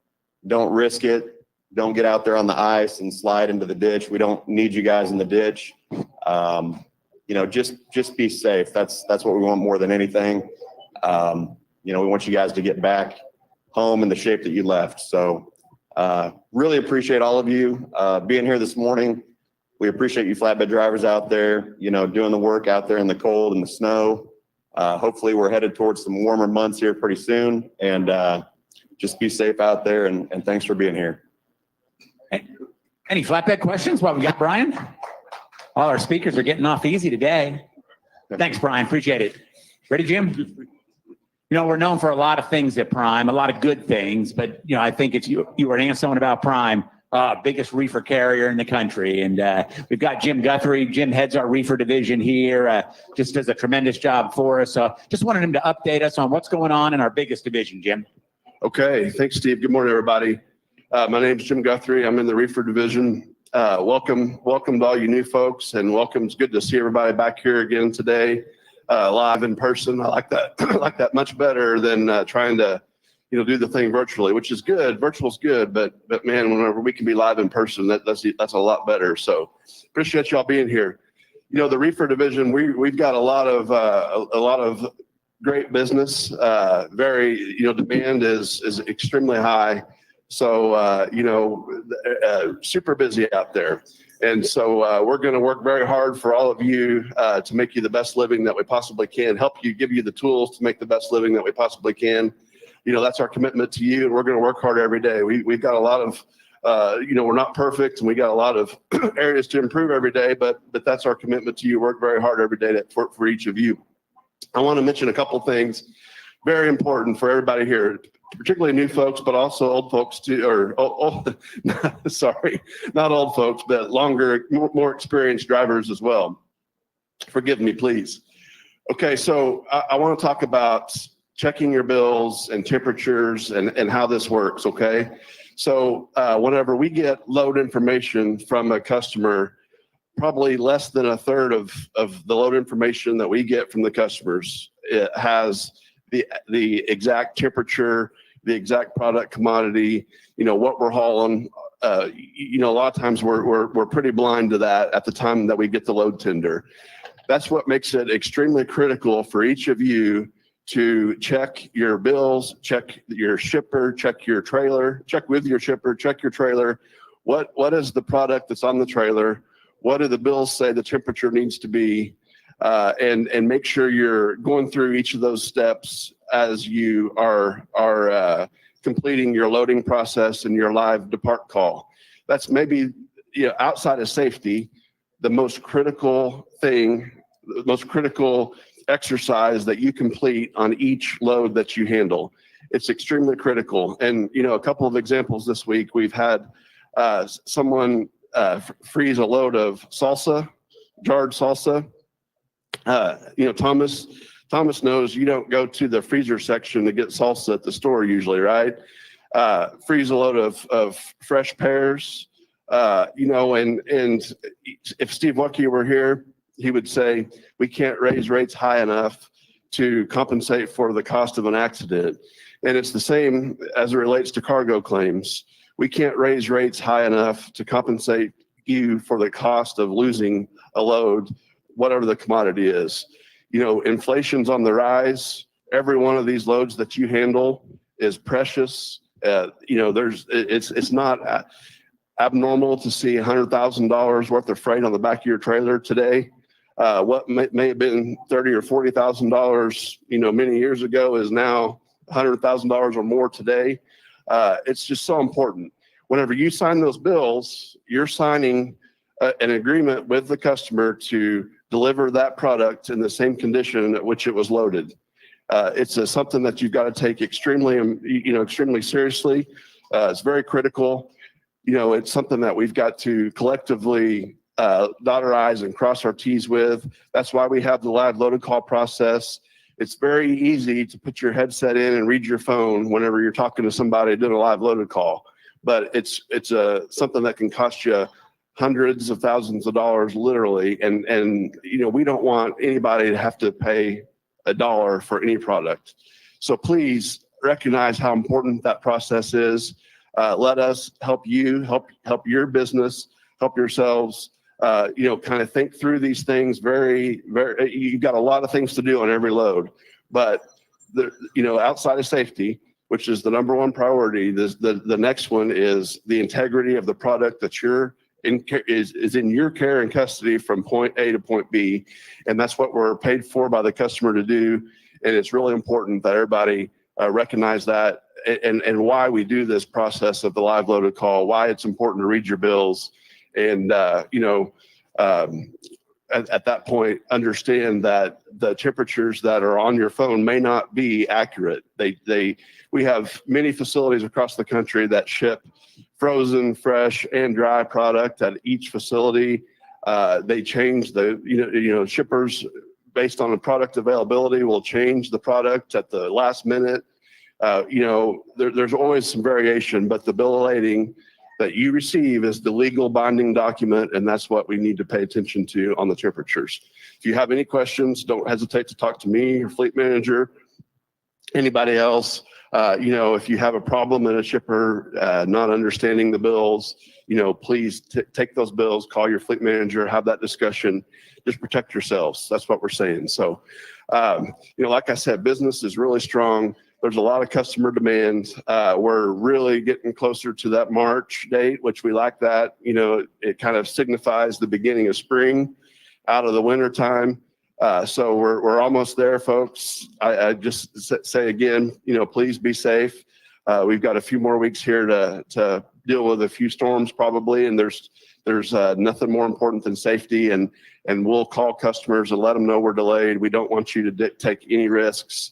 Don't risk it. Don't get out there on the ice and slide into the ditch. We don't need you guys in the ditch. You know, just be safe. That's what we want more than anything. You know, we want you guys to get back home in the shape that you left. So really appreciate all of you being here this morning. We appreciate you flatbed drivers out there, you know, doing the work out there in the cold and the snow. Hopefully we're headed towards some warmer months here pretty soon, and just be safe out there, and thanks for being here. Any flatbed questions while we got Brian? All our speakers are getting off easy today. Thanks, Brian. Appreciate it. Ready, Jim? You know, we're known for a lot of things at Prime, a lot of good things, but, you know, I think it's you were asking someone about Prime, biggest reefer carrier in the country. And we've got Jim Guthrie. Jim heads our reefer division here, just does a tremendous job for us. So just wanted him to update us on what's going on in our biggest division, Jim. Okay. Thanks, Steve. Good morning, everybody. My name is Jim Guthrie. I'm in the reefer division. Welcome to all you new folks, and welcome. It's good to see everybody back here again today, live in person. I like that. I like that much better than trying to, you know, do the thing virtually, which is good. Virtual's good, but man, whenever we can be live in person, that's a lot better. So appreciate y'all being here. You know, the reefer division, we've got a lot of great business. Very, you know, demand is extremely high. So, you know, super busy out there. And so we're going to work very hard for all of you to make you the best living that we possibly can, help you, give you the tools to make the best living that we possibly can. You know, that's our commitment to you, and we're going to work hard every day. We've got a lot of, you know, we're not perfect, and we got a lot of areas to improve every day, but that's our commitment to you. Work very hard every day for each of you. I want to mention a couple things very important for everybody here, particularly new folks, but also old folks too, or sorry, not old folks, but longer, more experienced drivers as well. Forgive me, please. Okay, so I want to talk about checking your bills and temperatures and how this works, okay? So whenever we get load information from a customer, probably less than a third of the load information that we get from the customers, it has the exact temperature, the exact product commodity, you know, what we're hauling. You know, a lot of times we're pretty blind to that at the time that we get the load tender. That's what makes it extremely critical for each of you to check your bills, check your shipper, check your trailer, check with your shipper, check your trailer. What is the product that's on the trailer? What do the bills say the temperature needs to be? And make sure you're going through each of those steps as you are completing your loading process and your live depart call. That's maybe, you know, outside of safety, the most critical thing, the most critical exercise that you complete on each load that you handle. It's extremely critical. And, you know, a couple of examples this week, we've had someone freeze a load of salsa, jarred salsa. You know, Thomas knows you don't go to the freezer section to get salsa at the store usually, right? Freeze a load of fresh pears, you know, and if Steve Lucky were here, he would say, we can't raise rates high enough to compensate for the cost of an accident. And it's the same as it relates to cargo claims. We can't raise rates high enough to compensate you for the cost of losing a load, whatever the commodity is. You know, inflation's on the rise. Every one of these loads that you handle is precious. You know, it's not abnormal to see $100,000 worth of freight on the back of your trailer today. What may have been $30,000 or $40,000, you know, many years ago is now $100,000 or more today. It's just so important. Whenever you sign those bills, you're signing an agreement with the customer to deliver that product in the same condition at which it was loaded. It's something that you've got to take extremely seriously. It's very critical. It's something that we've got to collectively dot our I's and cross our T's with. That's why we have the live loaded call process. It's very easy to put your headset in and read your phone whenever you're talking to somebody doing a live loaded call, but it's something that can cost you hundreds of thousands of dollars, literally. And we don't want anybody to have to pay $1 for any product. So please recognize how important that process is. Let us help you, help your business, help yourselves. Kind of think through these things you've got a lot of things to do on every load, but outside of safety, which is the number one priority, the next one is the integrity of the product that is in your care and custody from point A to point B. And that's what we're paid for by the customer to do. And it's really important that everybody recognize that and why we do this process of the live loaded call, why it's important to read your bills. And, at that point, understand that the temperatures that are on your phone may not be accurate. We have many facilities across the country that ship frozen, fresh, and dry product at each facility. They change shippers based on the product availability will change the product at the last minute. There's always some variation, but the bill of lading that you receive is the legal binding document, and that's what we need to pay attention to on the temperatures. If you have any questions, don't hesitate to talk to me, your fleet manager, anybody else. If you have a problem in a shipper not understanding the bills, please take those bills, call your fleet manager, have that discussion. Just protect yourselves. That's what we're saying. So, like I said, business is really strong. There's a lot of customer demand. We're really getting closer to that March date, which we like that. It kind of signifies the beginning of spring out of the winter time. So we're almost there, folks. I just say again, please be safe. We've got a few more weeks here to deal with a few storms probably, and there's nothing more important than safety. And we'll call customers and let them know we're delayed. We don't want you to take any risks.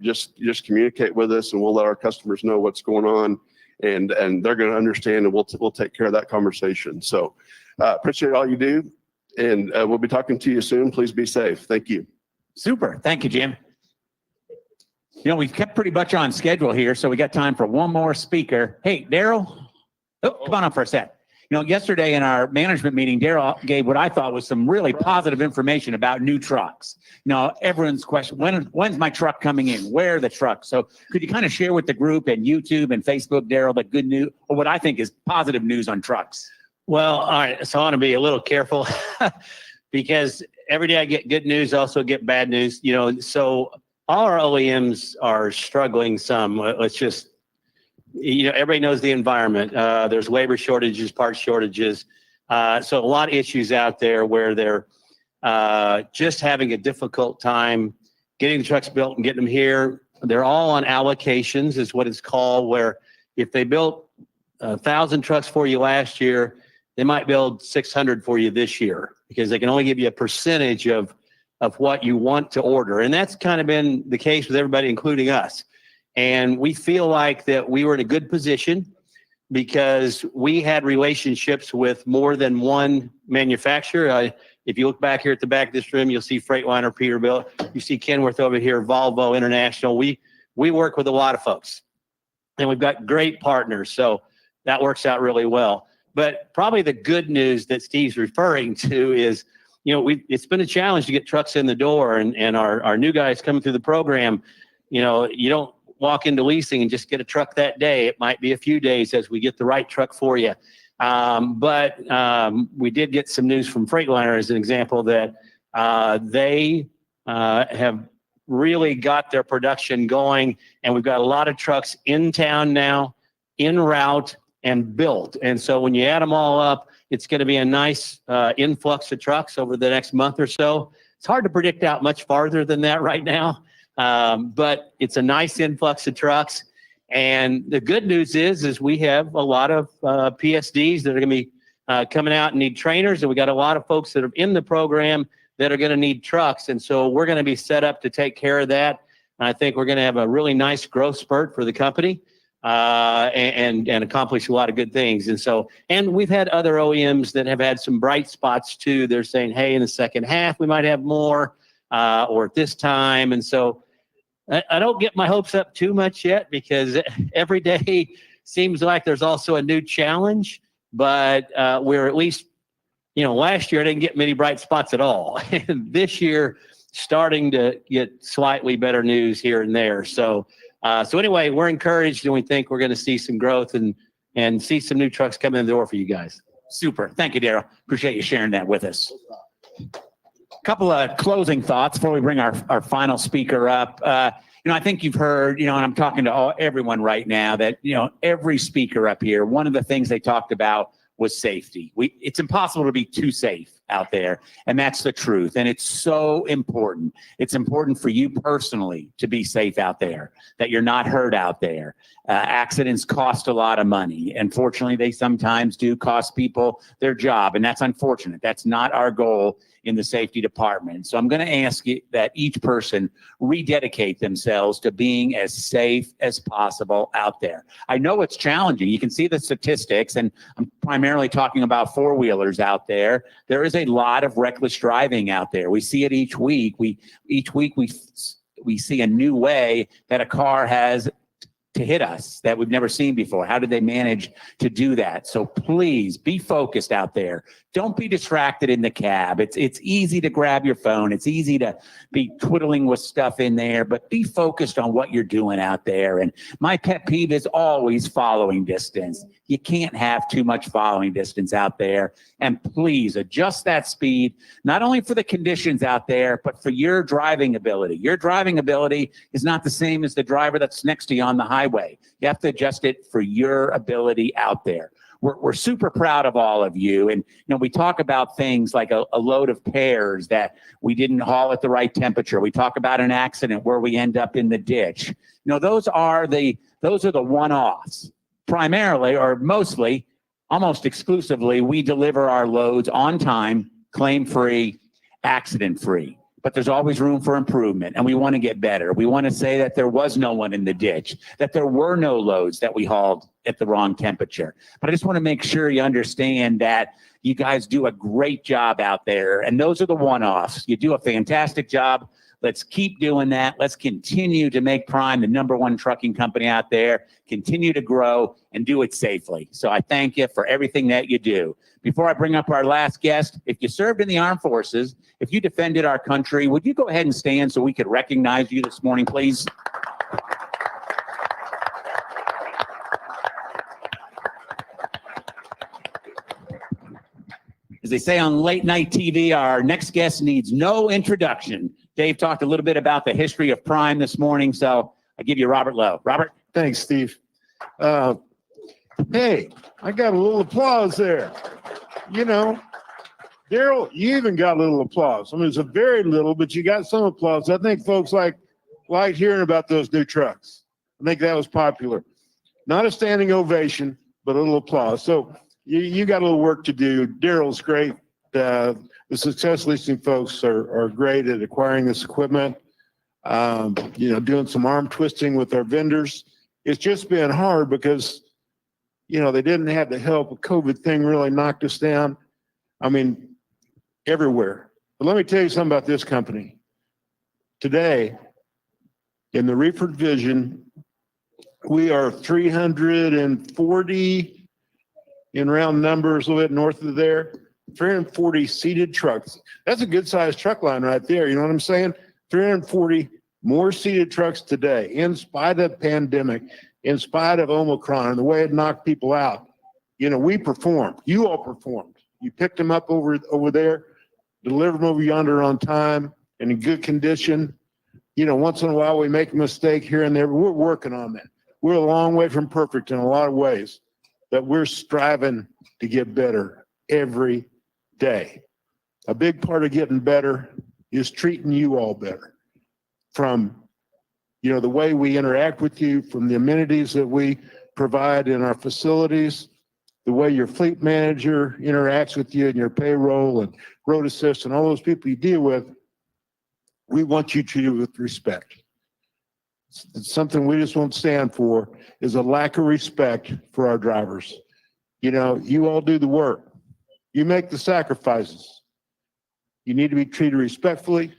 Just communicate with us, and we'll let our customers know what's going on, and they're going to understand, and we'll take care of that conversation. So appreciate all you do, and we'll be talking to you soon. Please be safe. Thank you. Super. Thank you, Jim. We've kept pretty much on schedule here, so we got time for one more speaker. Hey, Darrel. Oh, come on up for a sec. Yesterday in our management meeting, Darrel gave what I thought was some really positive information about new trucks. Everyone's question, when's my truck coming in? Where are the trucks? So could you kind of share with the group and YouTube and Facebook, Darrel, the good news, or what I think is positive news on trucks? Well, all right. So I want to be a little careful because every day I get good news, I also get bad news. So all our OEMs are struggling some. Let's just, everybody knows the environment. There's labor shortages, parts shortages. So a lot of issues out there where they're just having a difficult time getting the trucks built and getting them here. They're all on allocations is what it's called, where if they built 1,000 trucks for you last year, they might build 600 for you this year because they can only give you a percentage of what you want to order. And that's kind of been the case with everybody, including us. And we feel like that we were in a good position because we had relationships with more than one manufacturer. If you look back here at the back of this room, you'll see Freightliner, Peterbilt. You see Kenworth over here, Volvo International. We work with a lot of folks, and we've got great partners. So that works out really well. But probably the good news that Steve's referring to is, it's been a challenge to get trucks in the door, and our new guys coming through the program. You don't walk into leasing and just get a truck that day. It might be a few days as we get the right truck for you. But we did get some news from Freightliner as an example that they have really got their production going, and we've got a lot of trucks in town now, en route and built. And so when you add them all up, it's going to be a nice influx of trucks over the next month or so. It's hard to predict out much farther than that right now. But it's a nice influx of trucks. And the good news is we have a lot of PSDs that are going to be coming out and need trainers, and we got a lot of folks that are in the program that are going to need trucks. And so we're going to be set up to take care of that. And I think we're going to have a really nice growth spurt for the company and accomplish a lot of good things. And we've had other OEMs that have had some bright spots too. They're saying, hey, in the second half, we might have more or at this time. And so I don't get my hopes up too much yet because every day seems like there's also a new challenge, but we're at least, last year I didn't get many bright spots at all. And this year, starting to get slightly better news here and there. So anyway, we're encouraged and we think we're going to see some growth and see some new trucks come in the door for you guys. Super. Thank you, Darrel. Appreciate you sharing that with us. Couple of closing thoughts before we bring our final speaker up. I think you've heard, and I'm talking to everyone right now that, every speaker up here, one of the things they talked about was safety. It's impossible to be too safe out there. And that's the truth. And it's so important. It's important for you personally to be safe out there, that you're not hurt out there. Accidents cost a lot of money. Unfortunately, they sometimes do cost people their job. And that's unfortunate. That's not our goal in the safety department. So I'm going to ask you that each person rededicate themselves to being as safe as possible out there. I know it's challenging. You can see the statistics, and I'm primarily talking about four-wheelers out there. There is a lot of reckless driving out there. We see it each week. We see a new way that a car has to hit us that we've never seen before. How did they manage to do that? So please be focused out there. Don't be distracted in the cab. It's easy to grab your phone. It's easy to be twiddling with stuff in there, but be focused on what you're doing out there. And my pet peeve is always following distance. You can't have too much following distance out there. And please adjust that speed, not only for the conditions out there, but for your driving ability. Your driving ability is not the same as the driver that's next to you on the highway. You have to adjust it for your ability out there. We're super proud of all of you. And, we talk about things like a load of pears that we didn't haul at the right temperature. We talk about an accident where we end up in the ditch. Those are the one-offs. Primarily, or mostly, almost exclusively, we deliver our loads on time, claim-free, accident-free. But there's always room for improvement, and we want to get better. We want to say that there was no one in the ditch, that there were no loads that we hauled at the wrong temperature. But I just want to make sure you understand that you guys do a great job out there, and those are the one-offs. You do a fantastic job. Let's keep doing that. Let's continue to make Prime the #1 trucking company out there, continue to grow, and do it safely. So I thank you for everything that you do. Before I bring up our last guest, if you served in the armed forces, if you defended our country, would you go ahead and stand so we could recognize you this morning, please? As they say on late night TV, our next guest needs no introduction. Dave talked a little bit about the history of Prime this morning, so I give you Robert Lowe. Robert? Thanks, Steve. Hey, I got a little applause there. Darrel, you even got a little applause. I mean, it's a very little, but you got some applause. I think folks like hearing about those new trucks. I think that was popular. Not a standing ovation, but a little applause. So you got a little work to do. Darrel's great. The Success Leasing folks are great at acquiring this equipment, doing some arm twisting with our vendors. It's just been hard because, they didn't have the help. The COVID thing really knocked us down. I mean, everywhere. But let me tell you something about this company. Today, in the reefer division, we are 340 in round numbers, a little bit north of there. 340 seated trucks. That's a good sized truck line right there. You know what I'm saying? 340 more seated trucks today, in spite of the pandemic, in spite of Omicron and the way it knocked people out. We performed. You all performed. You picked them up over there, delivered them over yonder on time and in good condition. Once in a while we make a mistake here and there, but we're working on that. We're a long way from perfect in a lot of ways, but we're striving to get better every day. A big part of getting better is treating you all better. From, the way we interact with you, from the amenities that we provide in our facilities, the way your fleet manager interacts with you and your payroll and road assist and all those people you deal with, we want you treated with respect. It's something we just won't stand for is a lack of respect for our drivers. You know, you all do the work. You make the sacrifices. You need to be treated respectfully.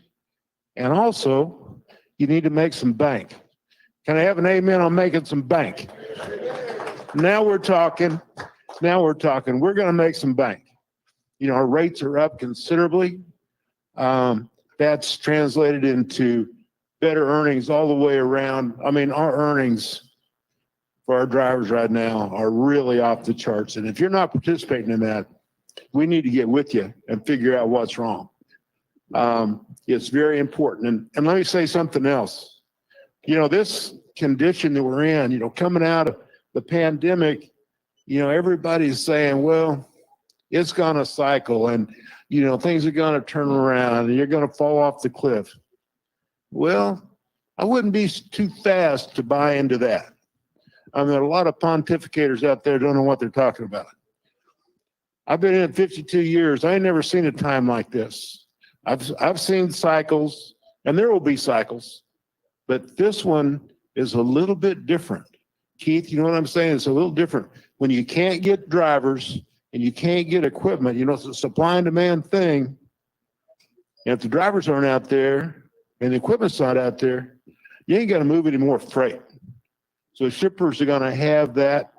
And also, you need to make some bank. Can I have an amen on making some bank? Now we're talking. We're going to make some bank. You know, our rates are up considerably. That's translated into better earnings all the way around. I mean, our earnings for our drivers right now are really off the charts. And if you're not participating in that, we need to get with you and figure out what's wrong. It's very important. And let me say something else. You know, this condition that we're in, you know, coming out of the pandemic, you know, everybody's saying, well, it's going to cycle and, you know, things are going to turn around and you're going to fall off the cliff. Well, I wouldn't be too fast to buy into that. I mean, a lot of pontificators out there don't know what they're talking about. I've been in it 52 years. I ain't never seen a time like this. I've seen cycles, and there will be cycles, but this one is a little bit different. Keith, you know what I'm saying? It's a little different. When you can't get drivers and you can't get equipment, you know, it's a supply and demand thing. And if the drivers aren't out there and the equipment's not out there, you ain't got to move any more freight. So shippers are going to have that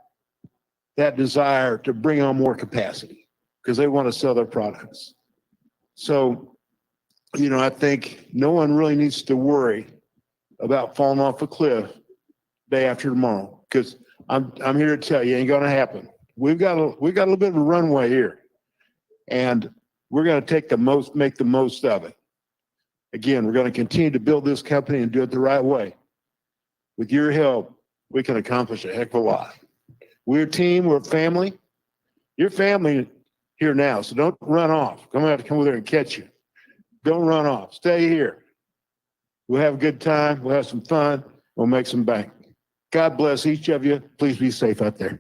desire to bring on more capacity because they want to sell their products. So, you know, I think no one really needs to worry about falling off a cliff day after tomorrow because I'm here to tell you, it ain't going to happen. We've got a little bit of a runway here, and we're going to make the most of it. Again, we're going to continue to build this company and do it the right way. With your help, we can accomplish a heck of a lot. We're a team, we're a family. You're family here now, so don't run off. I'm going to have to come over there and catch you. Don't run off. Stay here. We'll have a good time. We'll have some fun. We'll make some bank. God bless each of you. Please be safe out there.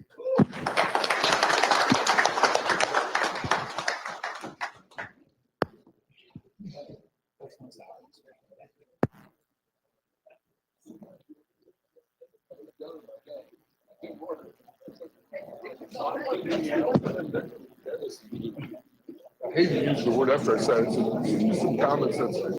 I hate to use the word after I said it. Some comments that's